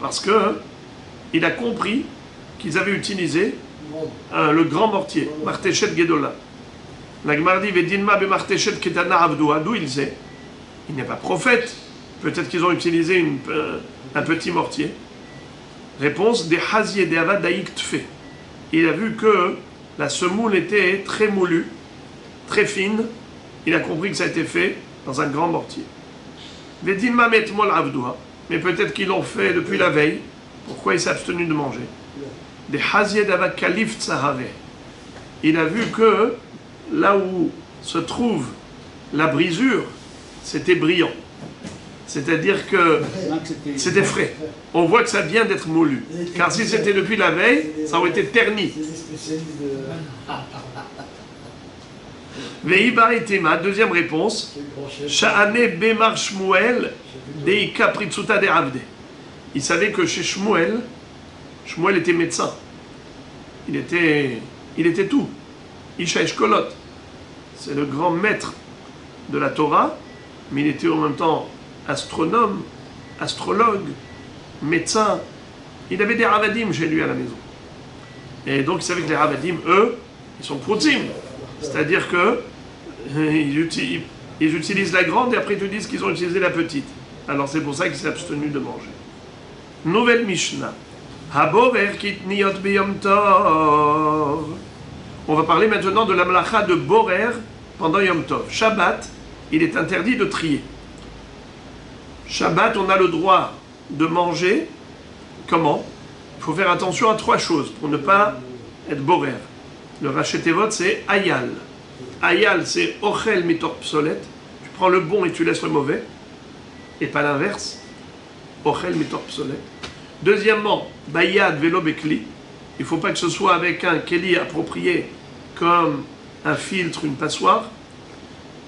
Parce que il a compris qu'ils avaient utilisé le grand mortier, Martéchet Gedola. La Gemara dit Vedinma be Martéchet Ketana Avdoua. D'où il sait? Il n'est pas prophète. Peut-être qu'ils ont utilisé un petit mortier. Réponse des Hazié de Avadaïk Tfe. Il a vu que la semoule était très moulue, très fine. Il a compris que ça a été fait dans un grand mortier. Mais peut-être qu'ils l'ont fait depuis la veille. Pourquoi il s'est abstenu de manger? Des Hazié d'Ava Kalif Tsahare. Il a vu que là où se trouve la brisure, c'était brillant. C'est-à-dire que c'était frais. On voit que ça vient d'être moulu. Car si c'était depuis la veille, ça aurait été terni. Veiba et Tema, deuxième réponse. Sha'ane Bemar Shmuel Deika Pritsuta de Avde. Il savait que chez Shmuel était médecin. Il était tout. Isha Eshkolot. C'est le grand maître de la Torah, mais il était en même temps astronome, astrologue, médecin. Il avait des ravadim chez lui à la maison. Et donc il savait que les ravadim, eux, ils sont proutim. C'est-à-dire que ils utilisent la grande et après ils te disent qu'ils ont utilisé la petite. Alors c'est pour ça qu'il s'est abstenu de manger. Nouvelle Mishnah. Haborer kitniot biyom tov. On va parler maintenant de la malacha de borer pendant Yom Tov. Shabbat, il est interdit de trier. Shabbat, on a le droit de manger. Comment? Il faut faire attention à trois choses pour ne pas être borer. Le rachetevot, c'est ayal. Ayal, c'est ochel mitor psolet. Tu prends le bon et tu laisses le mauvais. Et pas l'inverse. Ochel mitor psolet. Deuxièmement, bayad velo bekli. Il ne faut pas que ce soit avec un keli approprié comme un filtre, une passoire.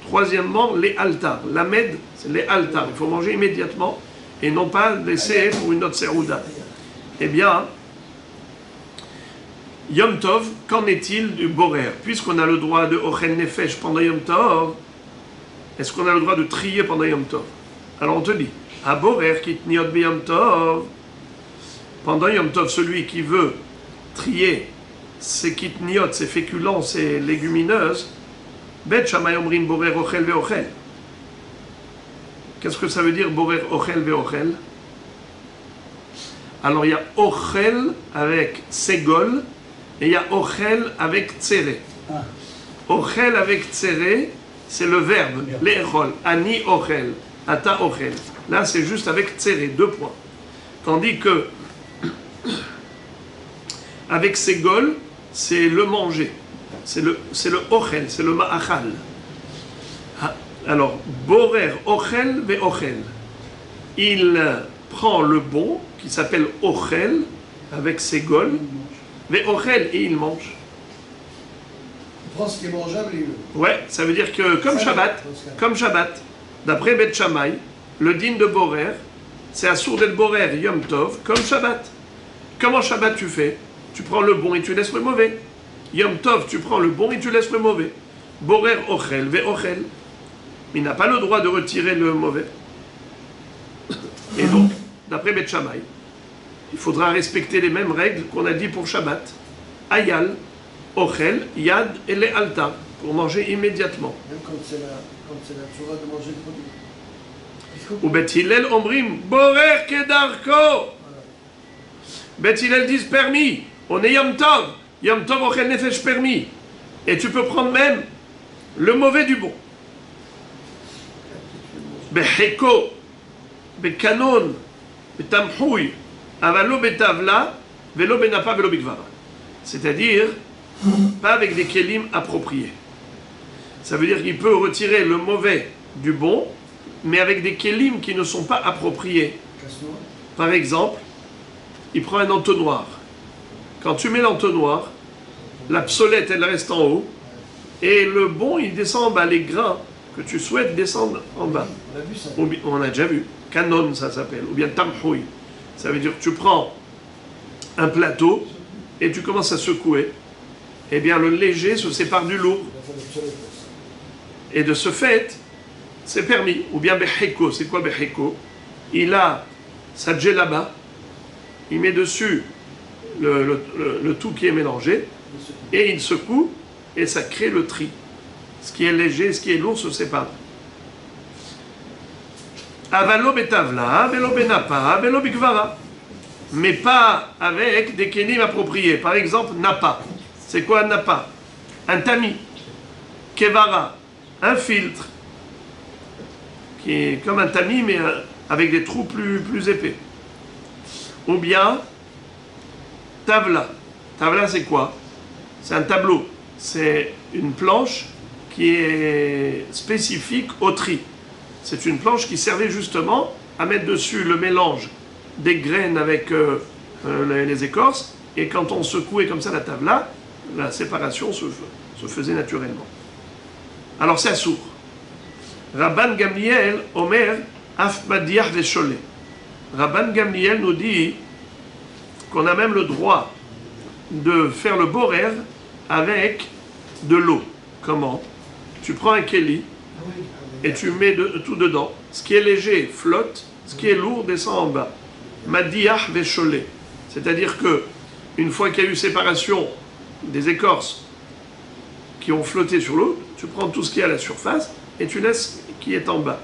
Troisièmement, les altars. L'amed, c'est les altars. Il faut manger immédiatement et non pas laisser pour une autre serouda. Eh bien, Yom Tov, qu'en est-il du borer? Puisqu'on a le droit de ochel nefesh pendant Yom Tov, est-ce qu'on a le droit de trier pendant Yom Tov? Alors on te dit, à borer kitniot be Yom Tov, pendant Yom Tov, celui qui veut trier ses kitniot, ses féculents, ses légumineuses, Bet Shammai omrim borer ochel ve ochel. Qu'est-ce que ça veut dire borer ochel ve ochel? Alors il y a ochel avec segol et il y a ochel avec tsere. Ochel avec tsere, c'est le verbe, l'echol, ani ochel, ata ochel. Là c'est juste avec tsere, 2 points. Tandis que avec segol, c'est le manger. C'est le ochel, c'est le ma'achal. Alors, borer ochel ve ochel. Il prend le bon, qui s'appelle ochel, avec segol, ve ochel, et il mange. Il prend ce qui est mangeable et il le... Ouais, ça veut dire que comme Shabbat, d'après Bet Shammai, le din de borer, c'est assour d'être borer Yom Tov, comme Shabbat. Comment Shabbat tu fais? Tu prends le bon et tu laisses le mauvais. Yom Tov, tu prends le bon et tu laisses le mauvais. Borer ochel ve ochel. Il n'a pas le droit de retirer le mauvais. Et donc, d'après Bet Shammai, il faudra respecter les mêmes règles qu'on a dit pour Shabbat. Ayal, ochel, yad et les alta, pour manger immédiatement. Même quand c'est la tsura de manger le produit. Ou Bet Hillel omrim, borer kedarko. Bet Hillel disent permis. On est Yom Tov. Yom Tov ochel nefesh permis. Et tu peux prendre même le mauvais du bon. Beheko, bekanon, betamhui, avalo betavla, velo benapa, velo bigvara. C'est-à-dire, pas avec des kelim appropriés. Ça veut dire qu'il peut retirer le mauvais du bon, mais avec des kelim qui ne sont pas appropriés. Par exemple, il prend un entonnoir. Quand tu mets l'entonnoir, la psolette, elle reste en haut, et le bon, il descend en bas. Les grains que tu souhaites descendre en bas. On a vu ça. On a déjà vu. Kanon, ça s'appelle. Ou bien tamhoui. Ça veut dire que tu prends un plateau et tu commences à secouer. Eh bien, le léger se sépare du lourd. Et de ce fait, c'est permis. Ou bien beheko. C'est quoi beheko? Il a sa djellaba. Il met dessus le tout qui est mélangé. Et il secoue. Et ça crée le tri. Ce qui est léger, ce qui est lourd se sépare. Avalo betavla, velo benapa, velo bikvara. Mais pas avec des kelim appropriés. Par exemple, napa. C'est quoi un napa? Un tamis. Kevara. Un filtre. Qui est comme un tamis, mais avec des trous plus épais. Ou bien, tavla. Tavla, c'est quoi? C'est un tableau. C'est une planche qui est spécifique au tri. C'est une planche qui servait justement à mettre dessus le mélange des graines avec les écorces, et quand on secouait comme ça la tavla, la séparation se faisait naturellement. alors c'est assourd. Rabban Gamliel, Omer, Af Madiach Vesholé. Rabban Gamliel nous dit qu'on a même le droit de faire le borer avec de l'eau. Comment? Tu prends un keli et tu mets tout dedans. Ce qui est léger flotte, ce qui est lourd descend en bas. Madiach Vesholé. C'est-à-dire que une fois qu'il y a eu séparation des écorces qui ont flotté sur l'eau, tu prends tout ce qui est à la surface et tu laisses qui est en bas.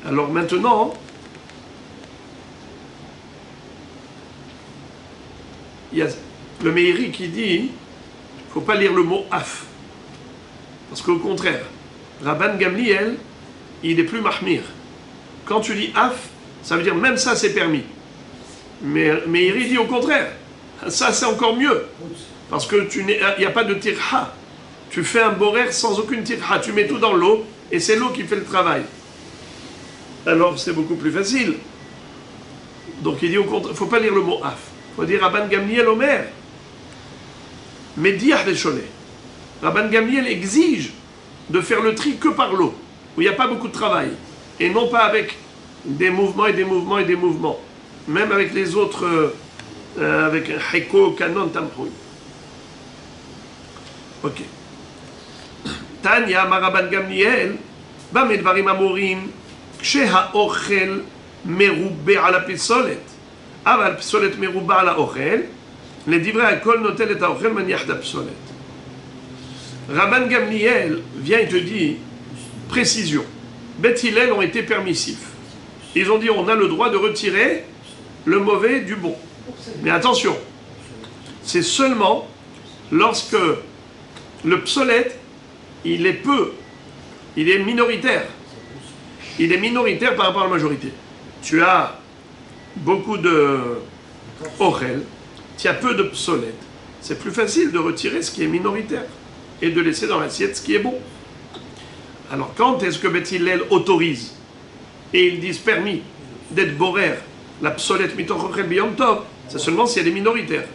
Alors maintenant, il y a le Meiri qui dit il ne faut pas lire le mot af. Parce qu'au contraire, Rabban Gamliel, il est plus mahmir. Quand tu dis af, ça veut dire même ça c'est permis. Mais Meiri dit au contraire, ça c'est encore mieux. Parce que il n'y a pas de tirha. Tu fais un borer sans aucune tirha. Tu mets tout dans l'eau et c'est l'eau qui fait le travail. Alors c'est beaucoup plus facile. Donc il dit au contraire, il ne faut pas lire le mot af. Il faut dire Rabban Gamliel Omer. Mediach Vesholé. Rabban Gamliel exige de faire le tri que par l'eau, où il n'y a pas beaucoup de travail. Et non pas avec des mouvements et des mouvements et des mouvements. Même avec les autres, avec un Heko, Kanon, Tamproui. Ok. Tanya, Rabban Gamliel, Bamedvarim Amorim, כשהאוכל מרובה על הפסולת, אבל הפסולת מרובה על האוכל, לדברי הכל נוטל את האוכל מניח את הפסולת. Rabban Gamliel vient et te dit, précision, Beth Hillel ont été permissifs. Ils ont dit on a le droit de retirer le mauvais du bon. Mais attention, c'est seulement lorsque le psolète, il est peu, il est minoritaire. Il est minoritaire par rapport à la majorité. Tu as beaucoup de orel, tu as peu de psolète. C'est plus facile de retirer ce qui est minoritaire et de laisser dans l'assiette ce qui est bon. Alors quand est-ce que Beth Hillel autorise et ils disent permis d'être borer la psolète mitoch ochel biyom tov, c'est seulement si elle est minoritaire.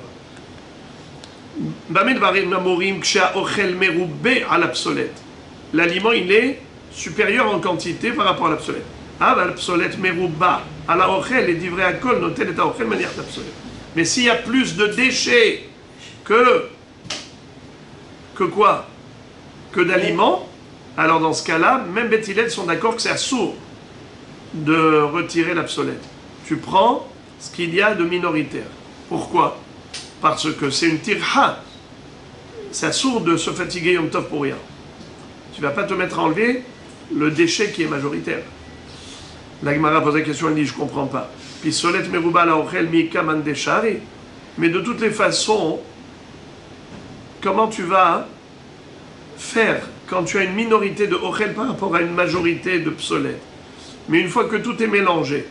L'aliment il est supérieur en quantité par rapport à l'absolète. Ah, bah, l'absolète merouba à la ochel et divrei akol notel et ochel manière d'absolète. Mais s'il y a plus de déchets que quoi? Que d'aliments, alors dans ce cas-là, même Beth Hillel sont d'accord que c'est assourd de retirer l'absolète. Tu prends ce qu'il y a de minoritaire. Pourquoi? Parce que c'est une tirha. C'est assourd de se fatiguer Yom Tov pour rien. Tu ne vas pas te mettre à enlever le déchet qui est majoritaire. La Gemara pose la question, elle dit, je ne comprends pas. Pisolet meruba la ochel mika mandeshari. Mais de toutes les façons, comment tu vas faire quand tu as une minorité de ochel par rapport à une majorité de psolet? Mais une fois que tout est mélangé,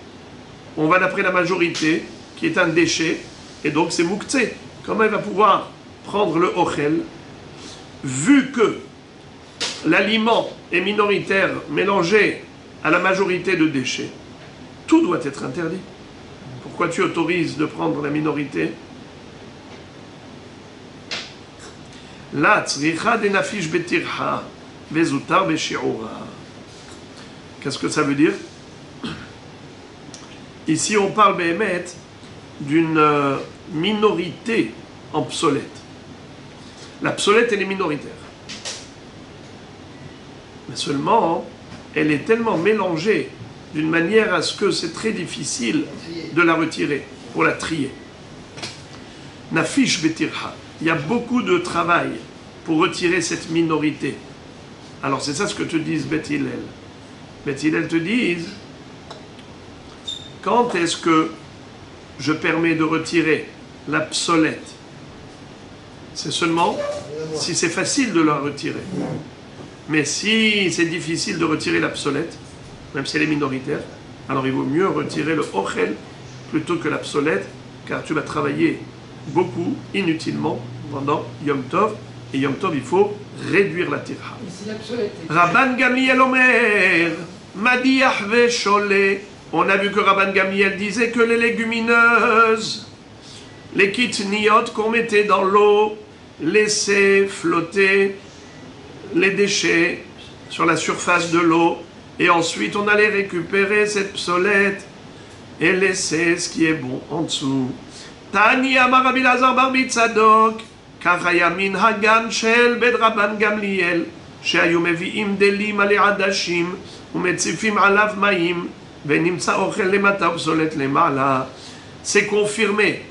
on va d'après la majorité, qui est un déchet, et donc c'est mouktsé. Comment il va pouvoir prendre le ochel, vu que l'aliment est minoritaire, mélangé à la majorité de déchets? Tout doit être interdit. Pourquoi tu autorises de prendre la minorité? La tzricha de nafish betirha, vezutar beshi'ura. Qu'est-ce que ça veut dire? Ici, on parle, Béhémet, d'une minorité en psolète. La psolète, elle est minoritaire. Mais seulement, elle est tellement mélangée d'une manière à ce que c'est très difficile de la retirer, pour la trier. Nafish betirha. Il y a beaucoup de travail pour retirer cette minorité. Alors c'est ça ce que te disent Beth Hillel. Beth Hillel te disent, quand est-ce que je permets de retirer la psolète? C'est seulement si c'est facile de la retirer. Mais si c'est difficile de retirer la psolète, même si elle est minoritaire, alors il vaut mieux retirer le ochel plutôt que la psolète, car tu vas travailler beaucoup, inutilement, pendant Yom Tov. Et Yom Tov, il faut réduire la tirha. Rabban Gamliel Omer, Madiach Vesholé. On a vu que Rabban Gamliel disait que les légumineuses, les kitniot qu'on mettait dans l'eau, laissaient flotter les déchets sur la surface de l'eau, et ensuite on allait récupérer cette psolète et laisser ce qui est bon en dessous. Tani amar Rabbi Elazar bar Tzadok, כך היה מנהגן של בית רבן גמליאל, שהיו מביאים דלים עלי עדשים ומציפים עליו מים, ונמצא אוכל למטה ופסולת למעלה. C'est confirmé.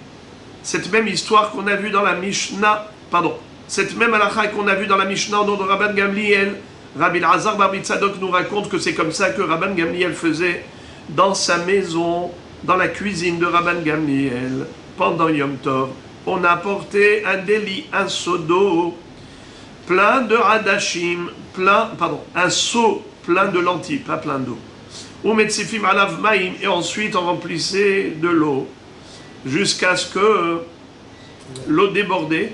Cette même histoire qu'on a vue dans la Mishnah, pardon, cette même halakha qu'on a vue dans la Mishnah au nom de Rabban Gamliel, Rabbi Elazar bar Tzadok nous raconte que c'est comme ça que Rabban Gamliel faisait dans sa maison, dans la cuisine de Rabban Gamliel, pendant Yom Tov. On a apporté un délit, un seau d'eau, plein de hadashim, un seau plein de lentilles, pas plein d'eau. Ou metzifim alav maim, et ensuite on remplissait de l'eau, jusqu'à ce que l'eau débordait,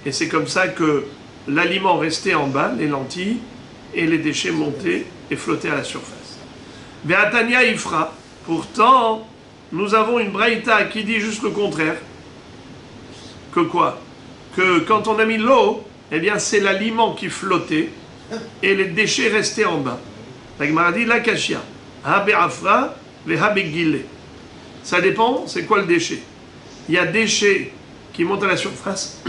et c'est comme ça que l'aliment restait en bas, les lentilles, et les déchets montaient et flottaient à la surface. Ve'atania ifra, pourtant, nous avons une braïta qui dit juste le contraire. Que quoi? Que quand on a mis l'eau, eh bien c'est l'aliment qui flottait, et les déchets restaient en bas. La Gemara dit la kashia, habe afra, ve habe gile. Ça dépend, c'est quoi le déchet? Il y a des déchets qui montent à la surface,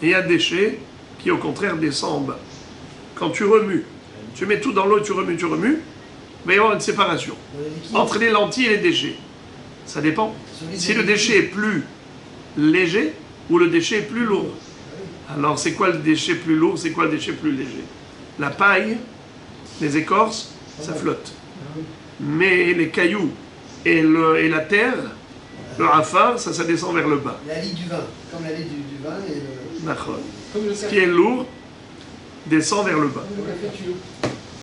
et il y a des déchets qui au contraire descendent en bas. Quand tu remues, tu mets tout dans l'eau, tu remues, il va y avoir une séparation entre les lentilles et les déchets. Ça dépend. Si le déchet est plus léger ou le déchet est plus lourd. Alors c'est quoi le déchet plus lourd, c'est quoi le déchet plus léger? La paille, les écorces, ça flotte. Mais les cailloux et la terre, le afar, ça descend vers le bas. La lie du vin, comme la lie du vin et le... Ce qui est lourd descend vers le bas. Comme le café tuyau.